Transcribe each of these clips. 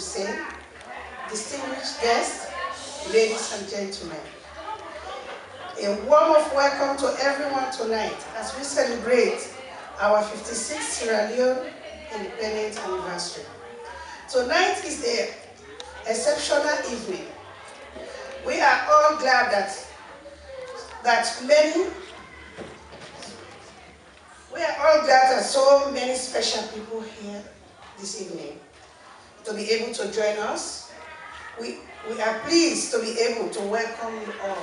to say, distinguished guests, ladies and gentlemen. A warm of welcome to everyone tonight as we celebrate our 56th Sierra Leone Independence Anniversary. Tonight is an exceptional evening. We are all glad that so many special people here this evening to be able to join us. We are pleased to be able to welcome you all.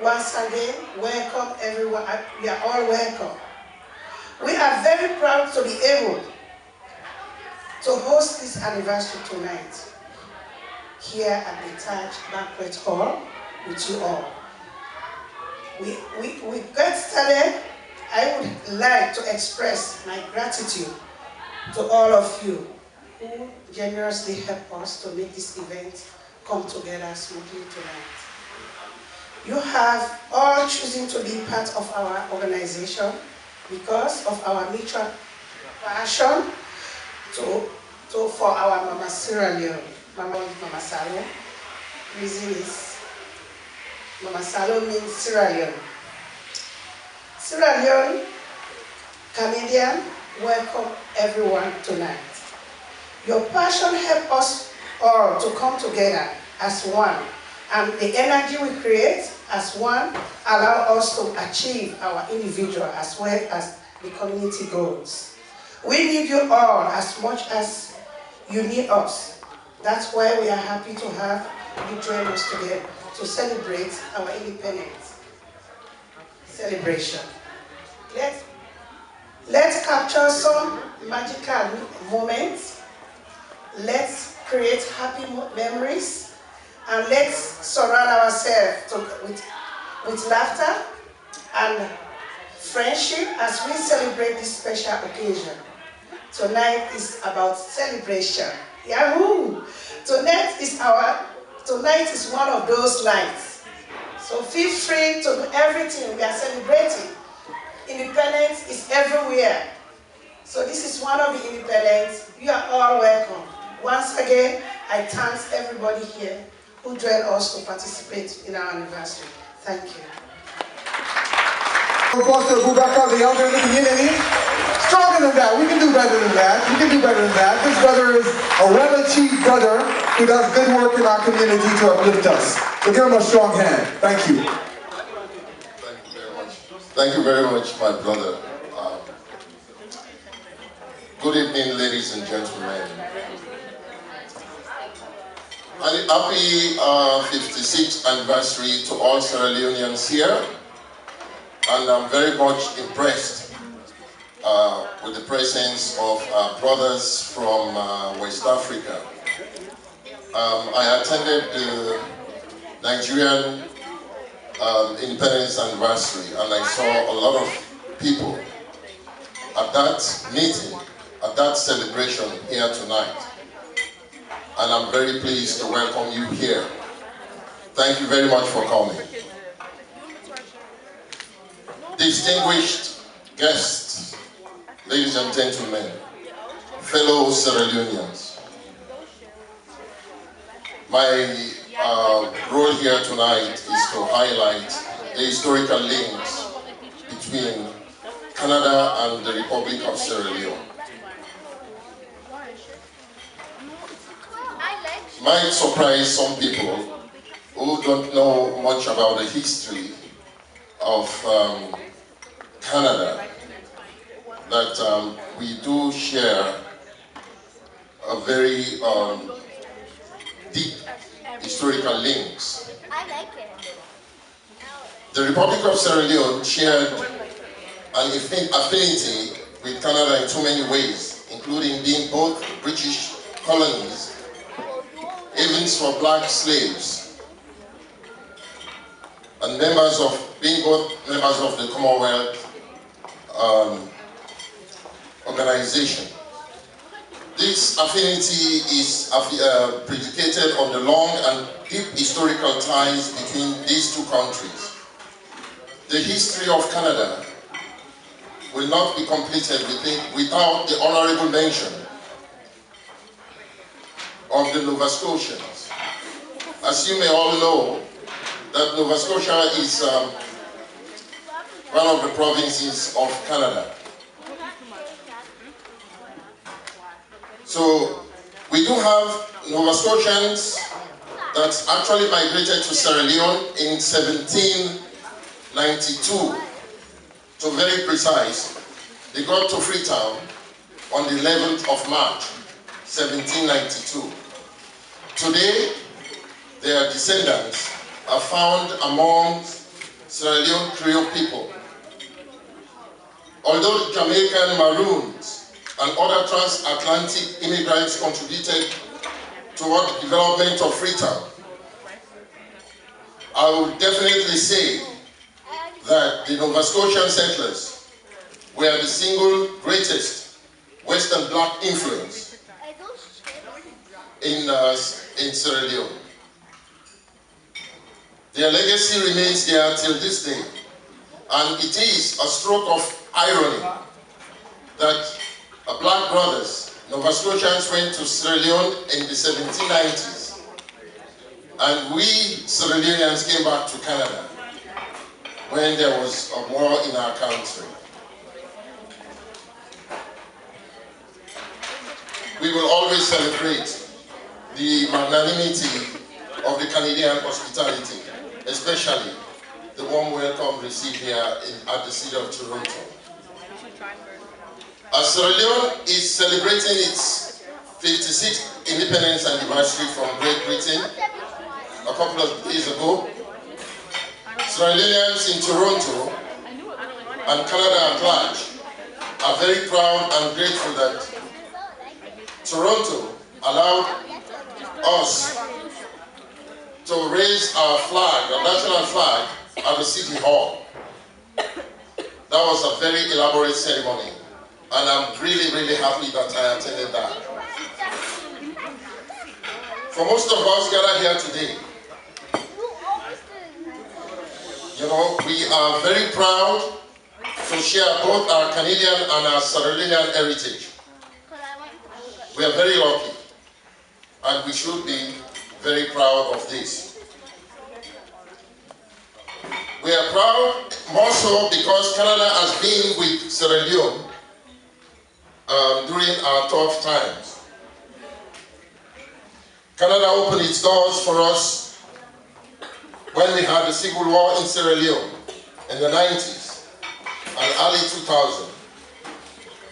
Once again, welcome everyone. We are all welcome. We are very proud to be able to host this anniversary tonight here at the Taj Banquet Hall with you all. We get started. I would like to express my gratitude to all of you who generously help us to make this event come together smoothly tonight. You have all chosen to be part of our organization because of our mutual passion for our Mama Sierra Leone. Mama Salone. Reason is Mama Salone means Sierra Leone. Sierra Leone, Canadian, welcome everyone tonight. Your passion helps us all to come together as one, and the energy we create as one allows us to achieve our individual as well as the community goals. We need you all as much as you need us. That's why we are happy to have you join us today to celebrate our independence celebration. Let's capture some magical moments. Let's create happy memories, and let's surround ourselves with laughter and friendship as we celebrate this special occasion. Tonight is about celebration. Yahoo! Tonight is one of those nights. So feel free to do everything we are celebrating. Independence is everywhere. So this is one of the independence. You are all welcome. Once again, I thank everybody here who joined us to participate in our anniversary. Thank you. Foster Bubaka, the elder in the community. Stronger than that. We can do better than that. We can do better than that. This brother is a well-achieved brother who does good work in our community to uplift us. So give him a strong hand. Thank you. Thank you very much, my brother. Good evening, ladies and gentlemen. Happy 56th anniversary to all Sierra Leoneans here. And I'm very much impressed with the presence of our brothers from West Africa. I attended the Nigerian Independence Anniversary, and I saw a lot of people at that meeting, at that celebration here tonight. And I'm very pleased to welcome you here. Thank you very much for coming. Distinguished guests, ladies and gentlemen, fellow Sierra Leoneans, my role here tonight is to highlight the historical links between Canada and the Republic of Sierra Leone. Might surprise some people who don't know much about the history of Canada, that we do share a very deep historical links. The Republic of Sierra Leone shared an affinity with Canada in too many ways, including being both British colonies, even for black slaves, and being both members of the Commonwealth organization. This affinity is predicated on the long and deep historical ties between these two countries. The history of Canada will not be completed without the honorable mention of the Nova Scotians. As you may all know, that Nova Scotia is one of the provinces of Canada. So we do have Nova Scotians that actually migrated to Sierra Leone in 1792. To be very precise, they got to Freetown on the 11th of March, 1792. Today, their descendants are found among Sierra Leone Creole people. Although Jamaican Maroons and other transatlantic immigrants contributed toward the development of Freetown, I would definitely say that the Nova Scotian settlers were the single greatest Western black influence in Sierra Leone. Their legacy remains there till this day, and it is a stroke of irony that black brothers, Nova Scotians, went to Sierra Leone in the 1790s, and we Sierra Leoneans came back to Canada when there was a war in our country. We will always celebrate the magnanimity of the Canadian hospitality, especially the warm welcome received here at the city of Toronto. As Sierra Leone is celebrating its 56th independence anniversary from Great Britain a couple of days ago, Sierra Leoneans in Toronto and Canada at large are very proud and grateful that Toronto allowed us to raise our flag, our national flag, at the City Hall. That was a very elaborate ceremony, and I'm really, really happy that I attended that. For most of us gathered here today, you know, we are very proud to share both our Canadian and our Sierra Leonean heritage. We are very lucky, and we should be very proud of this. We are proud more so because Canada has been with Sierra Leone during our tough times. Canada opened its doors for us when we had the civil war in Sierra Leone in the 90s and early 2000.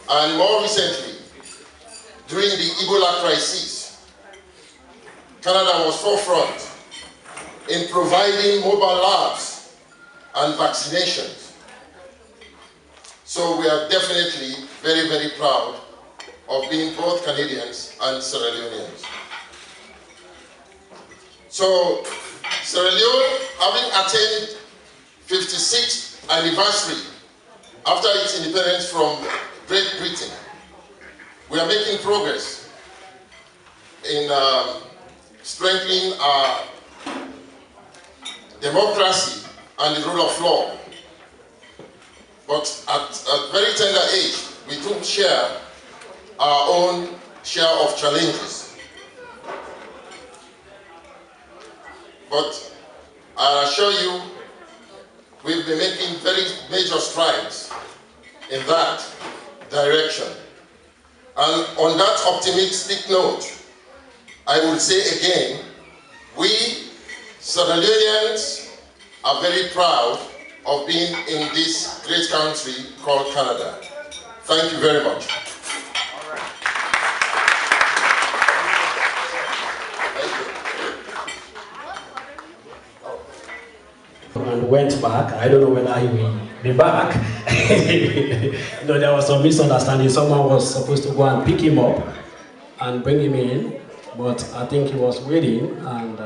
And more recently, during the Ebola crisis, Canada was forefront in providing mobile labs and vaccinations. So we are definitely very, very proud of being both Canadians and Sierra Leoneans. So Sierra Leone, having attained 56th anniversary after its independence from Great Britain, we are making progress in strengthening our democracy and the rule of law. But at a very tender age, we do share our own share of challenges. But I assure you, we've been making very major strides in that direction. And on that optimistic note, I will say again, we Sierra Leoneans are very proud of being in this great country called Canada. Thank you very much. And went back. I don't know whether he will be back. You know, there was some misunderstanding. Someone was supposed to go and pick him up and bring him in, but I think he was waiting, and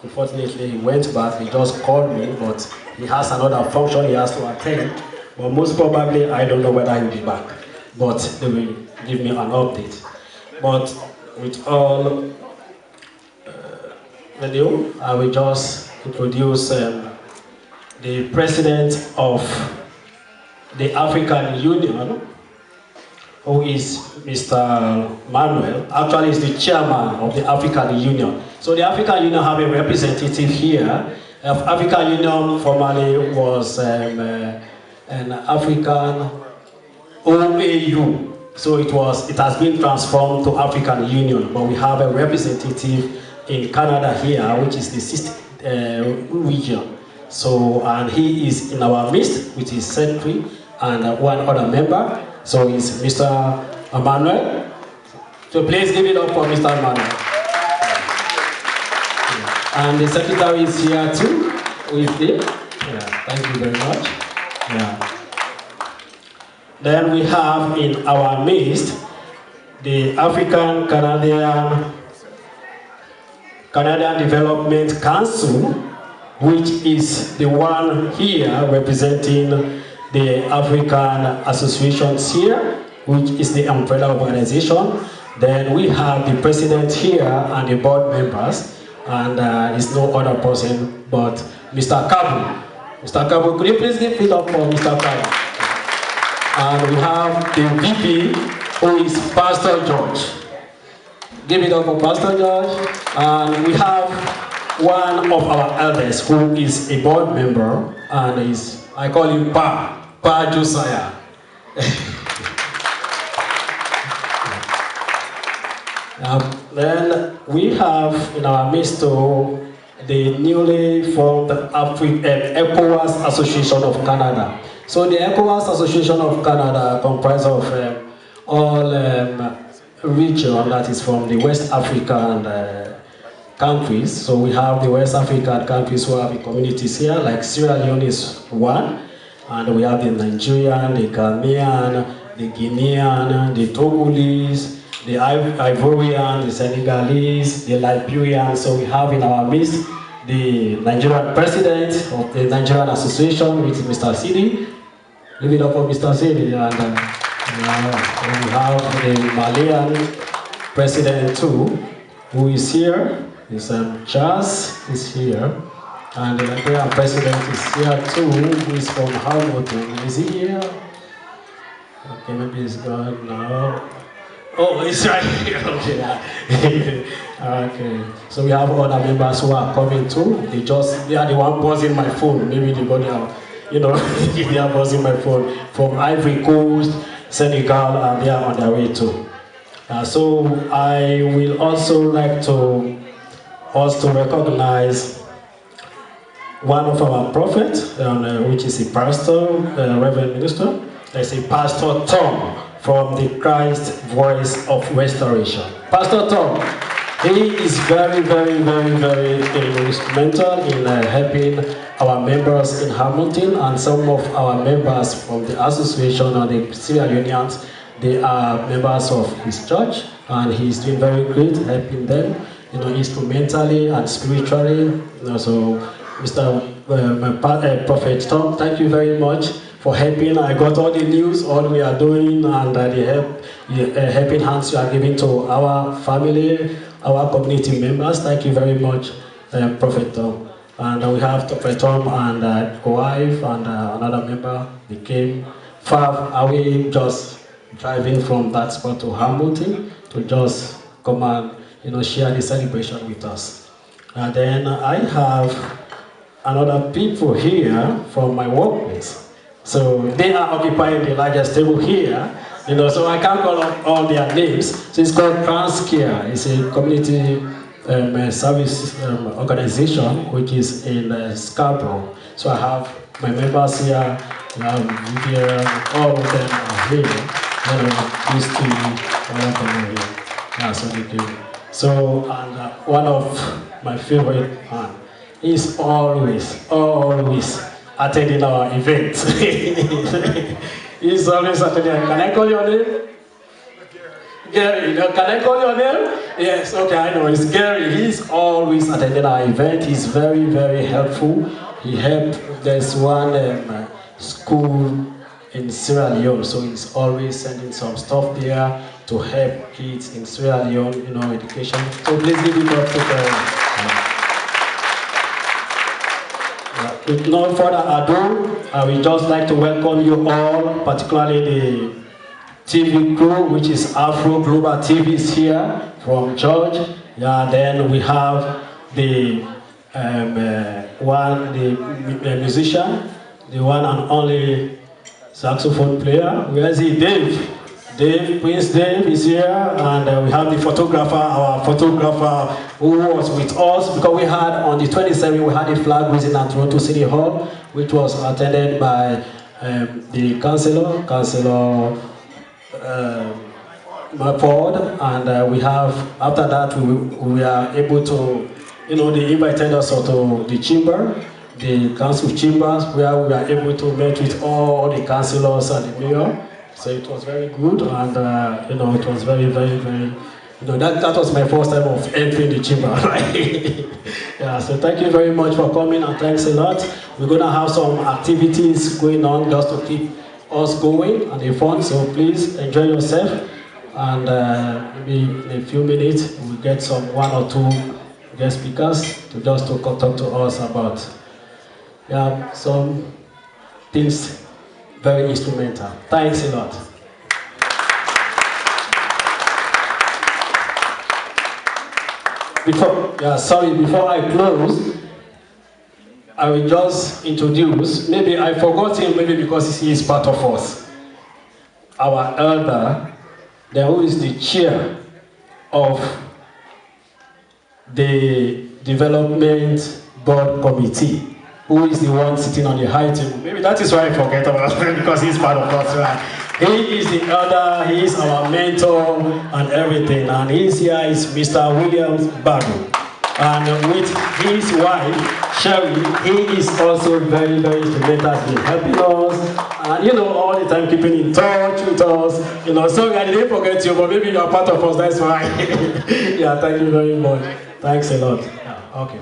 unfortunately he went back. He just called me, but he has another function he has to attend. But most probably, I don't know whether he will be back, but they will give me an update. But with all video, I will just introduce the President of the African Union, who is Mr. Manuel, actually is the chairman of the African Union. So the African Union have a representative here. African Union formerly was an African OAU. So it has been transformed to African Union, but we have a representative in Canada here, which is the 6th region. So, and he is in our midst with his secretary and one other member. So it's Mr. Emmanuel. So please give it up for Mr. Emmanuel. And the secretary is here too, with him. Yeah, thank you very much. Yeah. Then we have in our midst the African Canadian Development Council, which is the one here representing the African associations here, which is the umbrella organization. Then we have the president here and the board members, and it's no other person but Mr. Kabu. Mr. Kabu, could you please give it up for Mr. Kabu? And we have the VP, who is Pastor George. Give it up for Pastor George. And we have one of our elders who is a board member, and I call him Pa Josiah. Then we have in our midst the newly formed ECOWAS Association of Canada. So the ECOWAS Association of Canada comprises of all region that is from the West African countries. So we have the West African countries who have the communities here, like Sierra Leone is one, and we have the Nigerian, the Ghanaian, the Guinean, the Togolese, the Ivorian, the Senegalese, the Liberian. So we have in our midst the Nigerian president of the Nigerian Association, which is Mr. Sidi. Give it up for Mr. Sidi. And we have the Malian president too, who is here. Charles is here. And the Nigerian president is here too, who is from Hamilton. Is he here? Okay, maybe he's gone now. Oh, it's right here. Okay. Okay. So we have other members who are coming too. They are the one buzzing my phone. Maybe they got their, they are buzzing my phone from Ivory Coast, Senegal, and they are on their way too. So I will also like to recognize one of our prophets, which is a pastor, Reverend Minister. There's a Pastor Tom from the Christ Voice of Restoration. Pastor Tom, he is very, very, very, very instrumental in helping our members in Hamilton, and some of our members from the association and the Sierra Leoneans, they are members of his church, and he's doing very great helping them, instrumentally and spiritually. So, Mr. Prophet Tom, thank you very much for helping. I got all the news, all we are doing, and the helping hands you are giving to our family, our community members. Thank you very much, Prophet Tom. And we have Prophet Tom and wife and another member. They came far away, just driving from that spot to Hamilton to just come and share the celebration with us. And then I have another people here from my workplace. So they are occupying the largest table here, so I can't call out all their names. So it's called Transcare. It's a community service organization which is in Scarborough. So I have my members here, all of them are here. These two, all of them are here. Yeah, so they do. So, and one of my favorite man is always attending our events. He's always attending. Can I call your name? Gary. Can I call your name? Yes, okay, I know. It's Gary. He's always attending our event. He's very, very helpful. He helped, there's one school in Sierra Leone, so he's always sending some stuff there to help kids in Sierra Leone, education. So please give it up to Gary. With no further ado, I would just like to welcome you all, particularly TV crew, which is Afro Global TV is here from George. Yeah, then we have the the musician, the one and only saxophone player. Where is he? Dave. Prince Dave is here, and we have the photographer, our photographer who was with us, because we had on the 27th, we had a flag raising at Toronto City Hall, which was attended by the Councillor Ford, and we have, after that, we are able to, they invited us to the chamber, the council chambers, where we are able to meet with all the councillors and the mayor. So it was very good, and it was very, very, very, that was my first time of entering the chamber, right? Yeah, so thank you very much for coming, and thanks a lot. We're gonna have some activities going on just to keep us going and the fun, so please enjoy yourself, and maybe in a few minutes we'll get some one or two guest speakers to talk to us about some things. Very instrumental. Thanks a lot. Before I close, I will just introduce, maybe I forgot him, maybe because he is part of us. Our elder, who is the chair of the Development Board Committee, who is the one sitting on the high table. Maybe that is why I forget about him, because he's part of us, right? He is the elder, he is our mentor and everything. And he's here is Mr. Williams Bago. And with his wife, Sherry, he is also very, very instrumental, has been helping us. And all the time keeping in touch with us. So I didn't forget you, but maybe you are part of us, that's why. Yeah, thank you very much. Thanks a lot. Yeah, okay.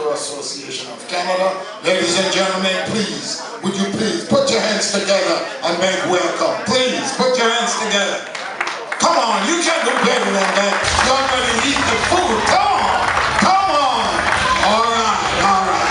Association of Canada. Ladies and gentlemen, please, would you please put your hands together and make welcome. Please, put your hands together. Come on, you can do better than that. You already eat the food. Come on, come on. All right, all right.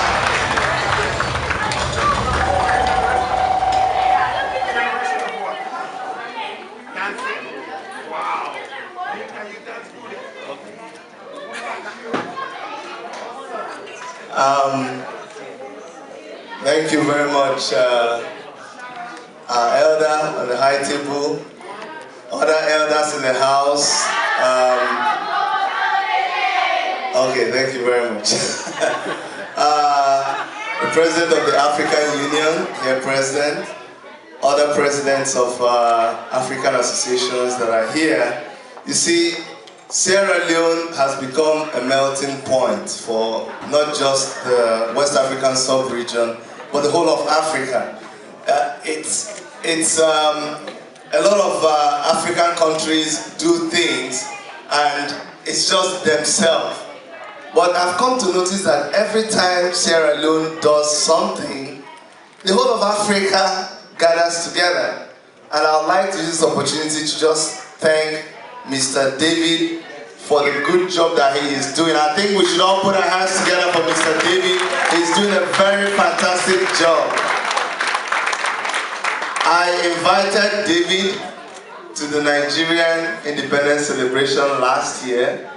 Thank you very much, our elder on the high table, other elders in the house. Okay, thank you very much. The President of the African Union, here present, other presidents of African associations that are here. You see, Sierra Leone has become a melting point for not just the West African sub-region, but the whole of Africa. It's a lot of African countries do things and it's just themselves. But I've come to notice that every time Sierra Leone does something, the whole of Africa gathers together. And I would like to use this opportunity to just thank Mr. David for the good job that he is doing. I think we should all put our hands together for Mr. David. He's doing a very fantastic job. I invited David to the Nigerian independence celebration last year.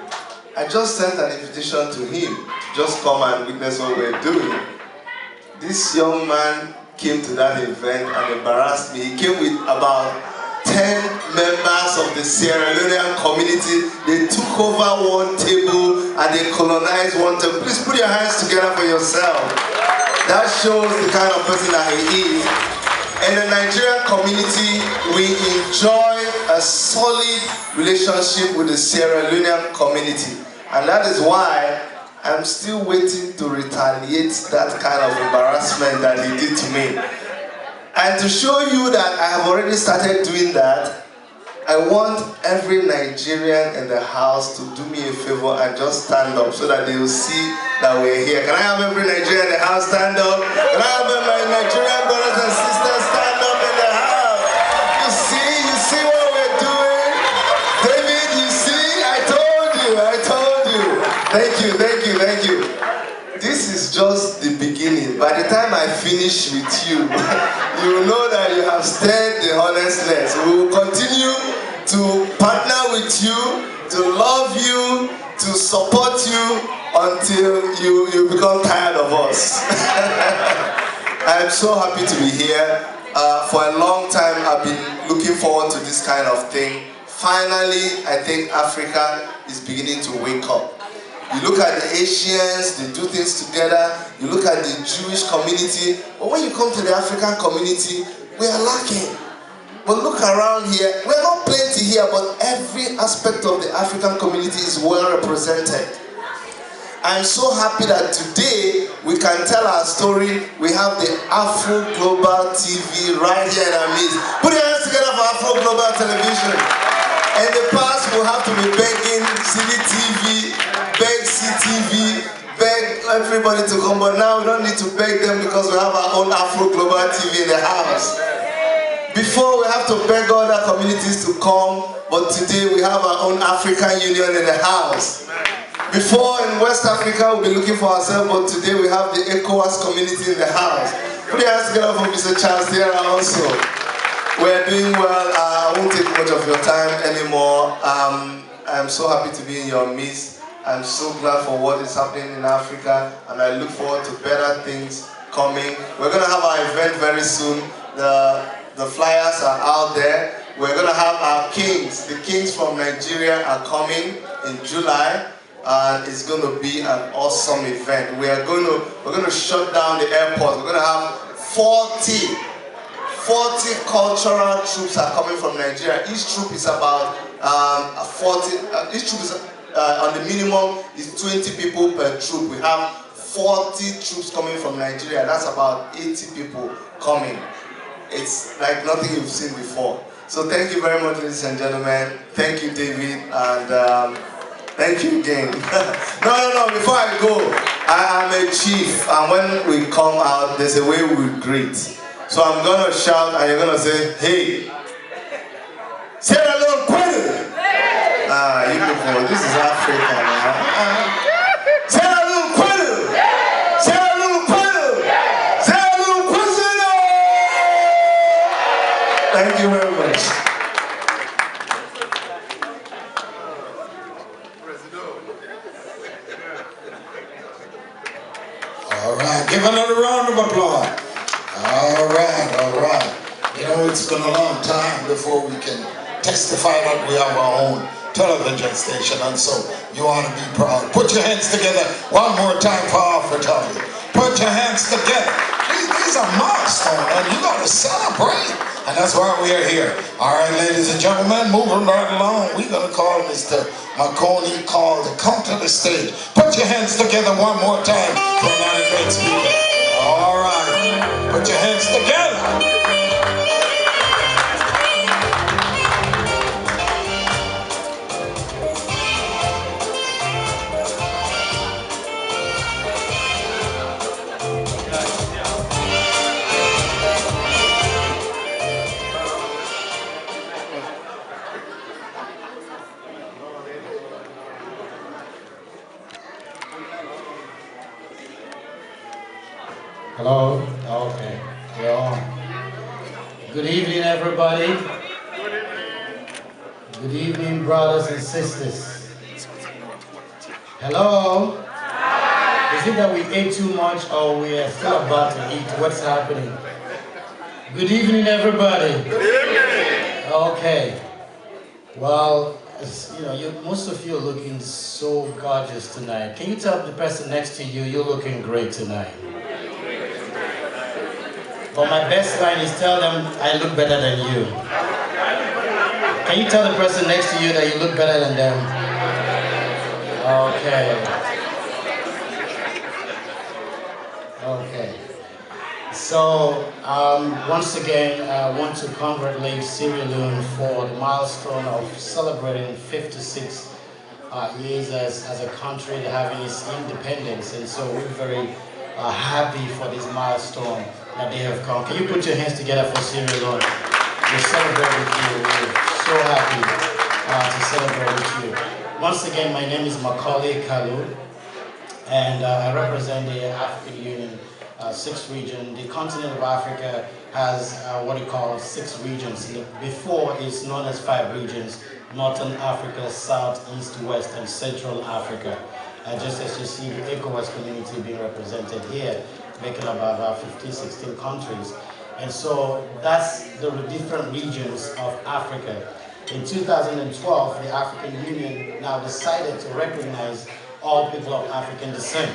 I just sent an invitation to him to just come and witness what we're doing. This young man came to that event and embarrassed me. He came with about 10 members of the Sierra Leonean community. They took over one table and they colonized one table. Please put your hands together for yourself. That shows the kind of person that he is. In the Nigerian community, we enjoy a solid relationship with the Sierra Leonean community. And that is why I'm still waiting to retaliate that kind of embarrassment that he did to me. And to show you that I have already started doing that, I want every Nigerian in the house to do me a favor and just stand up so that they will see that we're here. Can I have every Nigerian in the house stand up? Can I have my Nigerian brothers and sisters stand up in the house? You see what we're doing? David, you Thank you, thank you, thank you. This is just the beginning. By the time I finish with you, you will know that you have stirred the honestness. We will continue to partner with you, to love you, to support you until you become tired of us. I'm so happy to be here. For a long time, I've been looking forward to this kind of thing. Finally, I think Africa is beginning to wake up. You look at the Asians, they do things together. You look at the Jewish community. But when you come to the African community, we are lacking. But look around here. We're not plenty here, but every aspect of the African community is well represented. I'm so happy that today we can tell our story. We have the Afro Global TV right here in our midst. Put your hands together for Afro Global Television. In the past, we'll have to be begging CTV, beg CTV, beg everybody to come, but now we don't need to beg them because we have our own Afro Global TV in the house. Before, we have to beg other communities to come, but today we have our own African Union in the house. Before, in West Africa, we'll be looking for ourselves, but today we have the ECOWAS community in the house. Put your hands together for Mr. Charles Tierra also. We're doing well. I won't take much of your time anymore. I'm so happy to be in your midst. I'm so glad for what is happening in Africa, and I look forward to better things coming. We're going to have our event very soon. The flyers are out there. We're going to have our kings. The kings from Nigeria are coming in July, and it's going to be an awesome event. We're going to shut down the airport. We're going to have 40 cultural troops are coming from Nigeria. Each troop is about 40. Each troop is on the minimum is 20 people per troop. We have 40 troops coming from Nigeria. That's about 80 people coming. It's like nothing you've seen before. So thank you very much, ladies and gentlemen. Thank you, David, and thank you again. No. Before I go, I am a chief, and when we come out, there's a way we greet. So I'm gonna shout, and you're gonna say, "Hey, Sierra Leone, Queen!" You people, this is Africa, man. Sierra Leone, Queen! Sierra Leone, Queen! Sierra Leone, Queen! Thank you very much. All right, give another round of applause. All right. You know, it's been a long time before we can testify that we have our own television station, and so you ought to be proud. Put your hands together one more time for Africa. Put your hands together. These are milestones, and you got to celebrate. And that's why we are here. All right, ladies and gentlemen, moving right along, we're going to call Mr. Marconi call to come to the stage. Put your hands together one more time for another great speaker. All right, put your hands together. Hello? Okay. We're on. Good evening, everybody. Good evening, brothers and sisters. Hello? Is it that we ate too much or we are still about to eat? What's happening? Good evening, everybody. Good evening. Okay. Well, you know, most of you are looking so gorgeous tonight. Can you tell the person next to you, you're looking great tonight? But my best line is tell them I look better than you. Can you tell the person next to you that you look better than them? Okay. So, once again, I want to congratulate Sierra Leone for the milestone of celebrating 56 years as a country having its independence. And so we're very happy for this milestone that they have come. Can you put your hands together for Sierra Leone? We celebrate with you. We're so happy to celebrate with you. Once again, my name is Macaulay Kalu, and I represent the African Union 6th region. The continent of Africa has what we call 6 regions. Before, it's known as 5 regions: Northern Africa, South, East, West, and Central Africa. Just as you see the ECOWAS community being represented here, making about 15, 16 countries. And so that's the different regions of Africa. In 2012, the African Union now decided to recognize all people of African descent,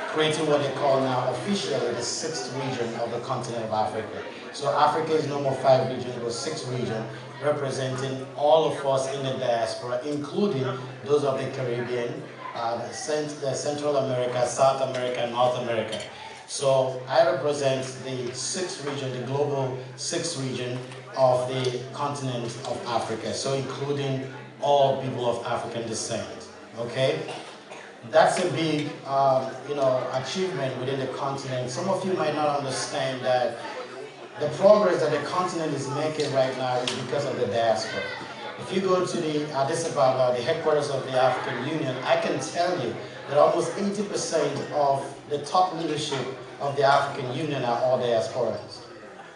creating what they call now officially the 6th region of the continent of Africa. So Africa is no more 5 regions, but 6 regions, representing all of us in the diaspora, including those of the Caribbean, the Central America, South America, North America. So I represent the 6th region, the global 6th region of the continent of Africa, so including all people of African descent, okay? That's a big, achievement within the continent. Some of you might not understand that the progress that the continent is making right now is because of the diaspora. If you go to the Addis Ababa, the headquarters of the African Union, I can tell you that almost 80% of the top leadership of the African Union are all diasporans.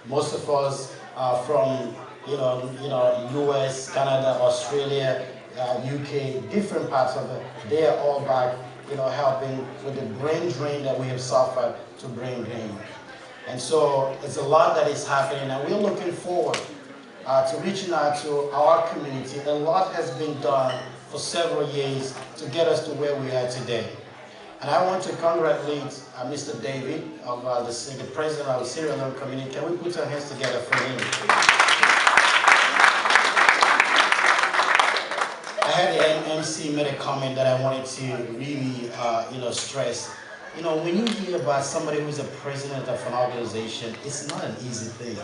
Most of us are from, US, Canada, Australia, UK, different parts of it. They are all back, helping with the brain drain that we have suffered to brain drain. And so it's a lot that is happening, and we're looking forward to reaching out to our community. A lot has been done for several years to get us to where we are today. And I want to congratulate Mr. David, of the president of the Sierra Leone community. Can we put our hands together for him? I had the MC made a comment that I wanted to really, stress. When you hear about somebody who's a president of an organization, it's not an easy thing.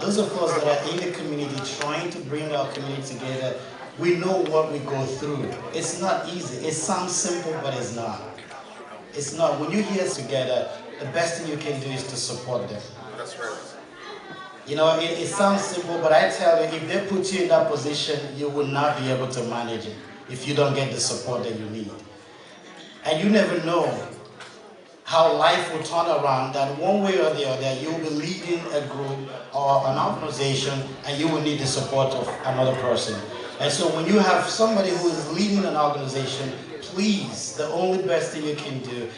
Those of us that are in the community trying to bring our community together, we know what we go through. It's not easy. It sounds simple, but it's not. It's not. When you hear together, the best thing you can do is to support them. That's right. It sounds simple, but I tell you, if they put you in that position, you will not be able to manage it if you don't get the support that you need. And you never know how life will turn around, that one way or the other, you will be leading a group or an organization, and you will need the support of another person. And so when you have somebody who is leading an organization, please, the only best thing you can do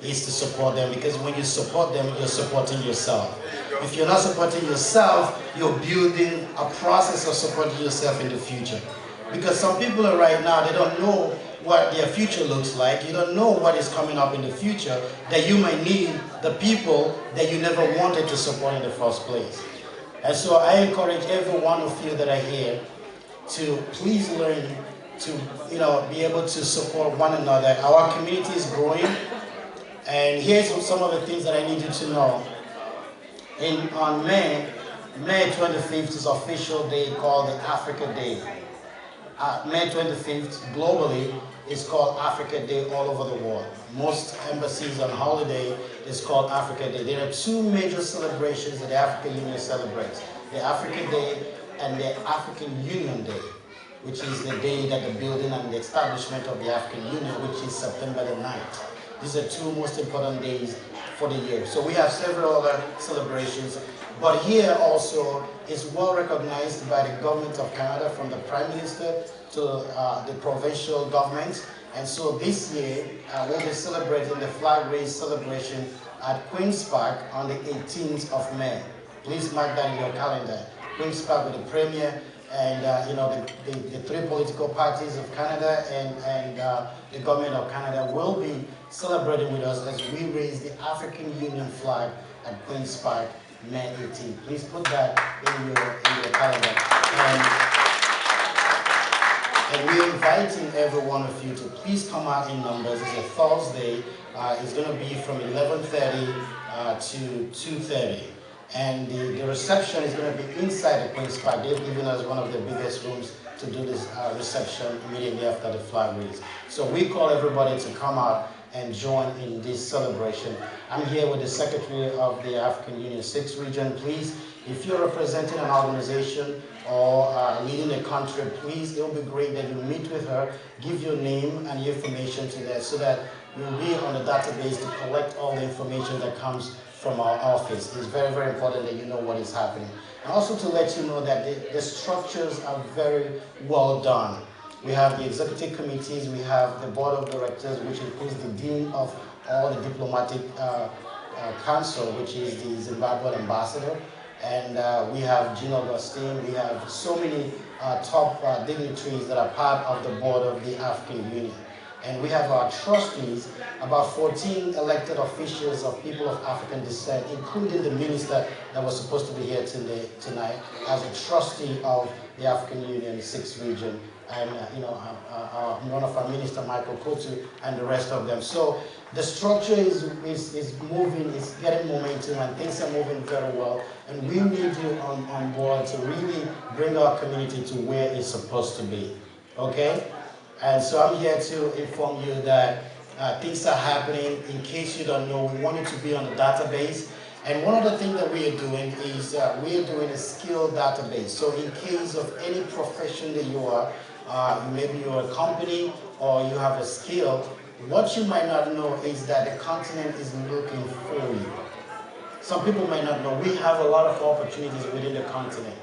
is to support them, because when you support them, you're supporting yourself. If you're not supporting yourself, you're building a process of supporting yourself in the future. Because some people are right now, they don't know what their future looks like. You don't know what is coming up in the future, that you might need the people that you never wanted to support in the first place. And so I encourage every one of you that are here to please learn to be able to support one another. Our community is growing, and here's some of the things that I need you to know. On May 25th is official day called the Africa Day. May 25th globally is called Africa Day all over the world. Most embassies on holiday is called Africa Day. There are 2 major celebrations that the African Union celebrates: the Africa Day and the African Union Day, which is the day that the building and the establishment of the African Union, which is September the 9th. These are 2 most important days for the year. So we have several other celebrations, but here also is well recognized by the government of Canada, from the Prime Minister to the provincial governments. And so this year, we'll be celebrating the flag raise celebration at Queen's Park on the 18th of May. Please mark that in your calendar. Queen's Park with the Premier and the 3 political parties of Canada and the government of Canada will be celebrating with us as we raise the African Union flag at Queen's Park, May 18th. Please put that in your calendar. And we're inviting every one of you to please come out in numbers. It's a Thursday. It's going to be from 11:30 to 2:30. And the reception is going to be inside the Queen's Park. They've given us one of the biggest rooms to do this reception immediately after the flag raise. So we call everybody to come out and join in this celebration. I'm here with the Secretary of the African Union 6th region. Please, If you're representing an organization or leading a country, please, it will be great that you meet with her, give your name and your information to that so that you'll be on the database to collect all the information that comes from our office. It's very, very important that you know what is happening. And also to let you know that the structures are very well done. We have the executive committees, we have the board of directors, which includes the dean of all the diplomatic council, which is the Zimbabwean ambassador. And we have Jean Augustine, we have so many top dignitaries that are part of the board of the African Union. And we have our trustees, about 14 elected officials of people of African descent, including the minister that was supposed to be here tonight as a trustee of the African Union 6th region. And one of our minister, Michael Kotu, and the rest of them. So the structure is moving, it's getting momentum, and things are moving very well. And we need you on board to really bring our community to where it's supposed to be, okay? And so I'm here to inform you that things are happening. In case you don't know, we want you to be on the database. And one of the things that we are doing is we are doing a skill database. So in case of any profession that you are, maybe you're a company or you have a skill, what you might not know is that the continent is looking for you. Some people might not know we have a lot of opportunities within the continent.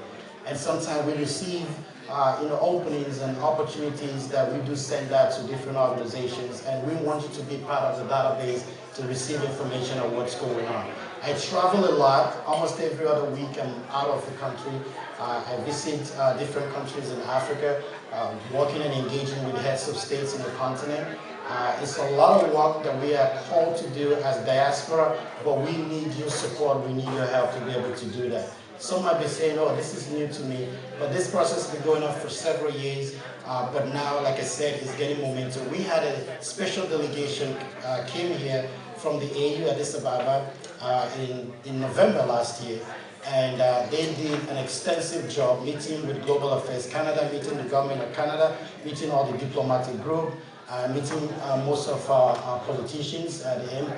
And sometimes we receive openings and opportunities that we do send out to different organizations, and we want you to be part of the database to receive information on what's going on. I travel a lot. Almost every other week I'm out of the country. I visit different countries in Africa, working and engaging with heads of states in the continent. It's a lot of work that we are called to do as diaspora, but we need your support, we need your help to be able to do that. Some might be saying, oh, this is new to me, but this process has been going on for several years, but now, like I said, it's getting momentum. We had a special delegation came here from the AU Addis Ababa in November last year, and they did an extensive job meeting with Global Affairs Canada, meeting the government of Canada, meeting all the diplomatic group, meeting most of our politicians, the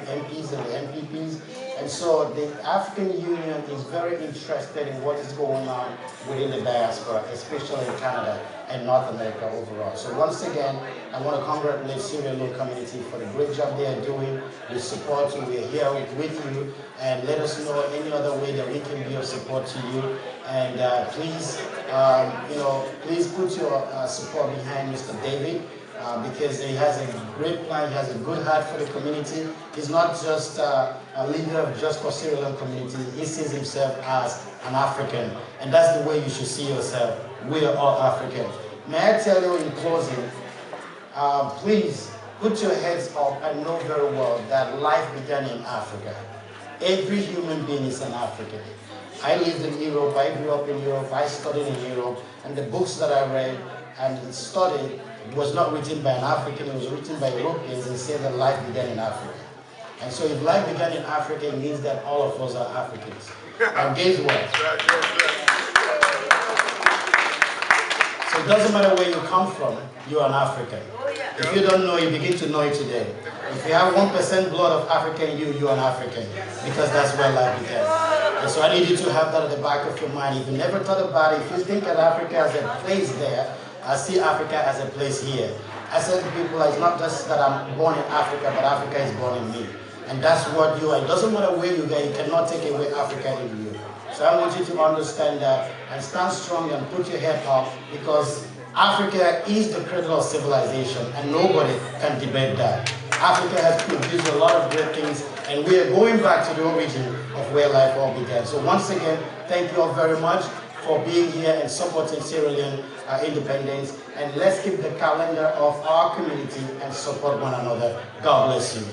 MPs and the MPPs. And so the African Union is very interested in what is going on within the diaspora, especially in Canada and North America overall. So once again, I want to congratulate Sierra Leone community for the great job they are doing. We support you, we're here with you, and let us know any other way that we can be of support to you. And please, please put your support behind Mr. David. Because he has a great plan, he has a good heart for the community. He's not just a leader of just for Sierra Leone community, he sees himself as an African. And that's the way you should see yourself. We are all African. May I tell you in closing, please put your heads up and know very well that life began in Africa. Every human being is an African. I lived in Europe, I grew up in Europe, I studied in Europe, and the books that I read and studied was not written by an African, it was written by Europeans and said that life began in Africa. And so if life began in Africa, it means that all of us are Africans. And guess what? So it doesn't matter where you come from, you're an African. If you don't know, you begin to know it today. If you have 1% blood of Africa in you, you're an African, because that's where life began. And so I need you to have that at the back of your mind. If you never thought about it, if you think of Africa as a place there, I see Africa as a place here. I said to people, it's not just that I'm born in Africa, but Africa is born in me. And that's what you are. It doesn't matter where you go, you cannot take away Africa in you. So I want you to understand that and stand strong and put your head up, because Africa is the cradle of civilization and nobody can debate that. Africa has produced a lot of great things, and we are going back to the origin of where life all began. So once again, thank you all very much for being here and supporting Sierra Leone independence. And let's keep the calendar of our community and support one another. God bless you.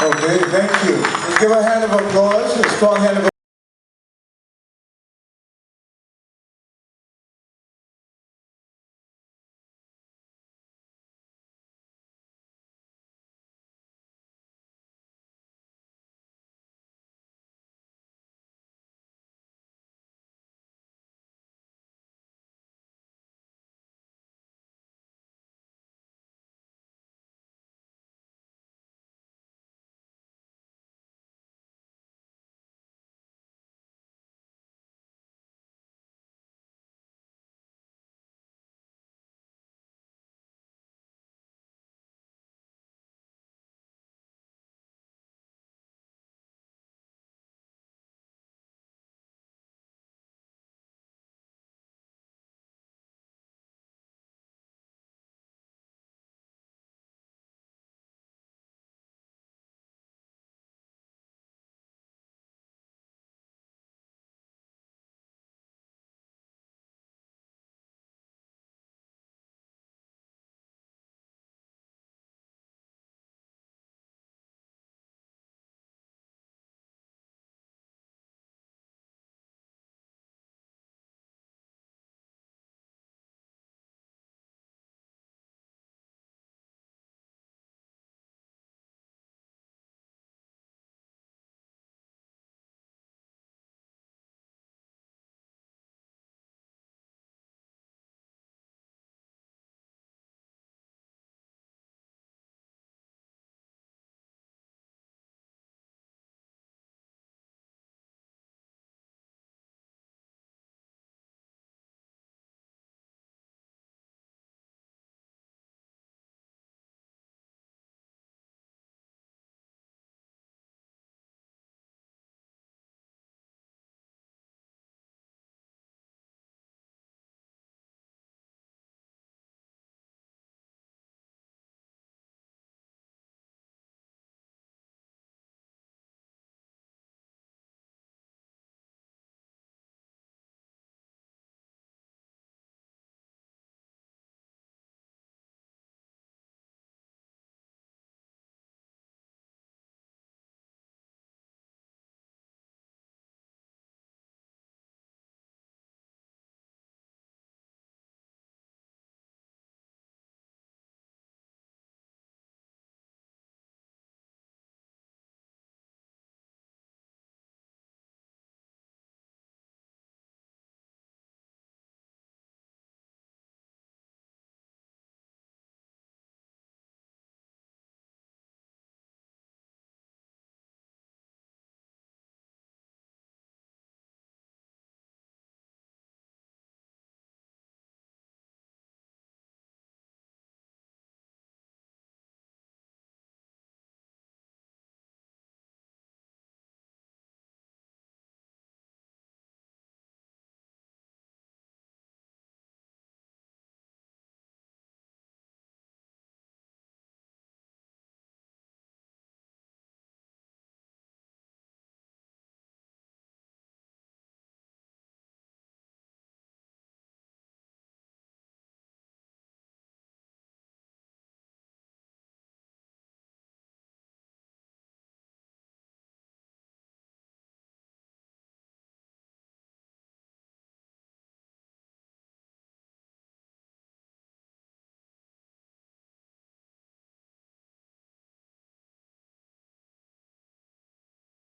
Okay, thank you. Let's give a hand of applause, a strong hand of applause.